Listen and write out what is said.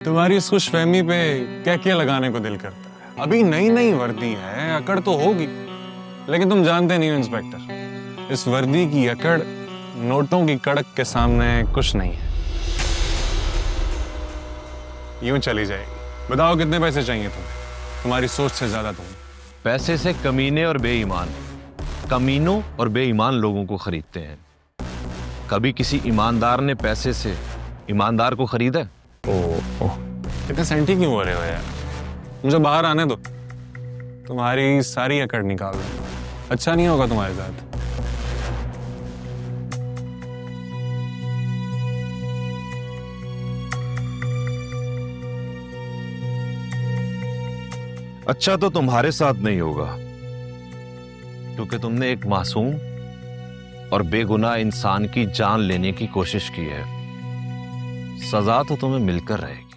तुम्हारी इस खुशफहमी पे क्या क्या लगाने को दिल करता है। अभी नई नई वर्दी है, अकड़ तो होगी, लेकिन तुम जानते नहीं हो इंस्पेक्टर, इस वर्दी की अकड़ नोटों की कड़क के सामने कुछ नहीं है। यूं चली जाएगी। बताओ कितने पैसे चाहिए तुम्हें? तुम्हारी सोच से ज्यादा तुम्हें। पैसे से कमीने और बेईमान, कमीनों और बेईमान लोगों को खरीदते हैं। कभी किसी ईमानदार ने पैसे से ईमानदार को खरीदा? ओह, इतने सेंटी क्यों हो रहे हो यार? मुझे बाहर आने दो, तुम्हारी सारी अकड़ निकाल दूंगा। अच्छा नहीं होगा तुम्हारे साथ। अच्छा तो तुम्हारे साथ नहीं होगा, क्योंकि तुमने एक मासूम और बेगुनाह इंसान की जान लेने की कोशिश की है। सजा तो तुम्हें मिलकर रहेगी।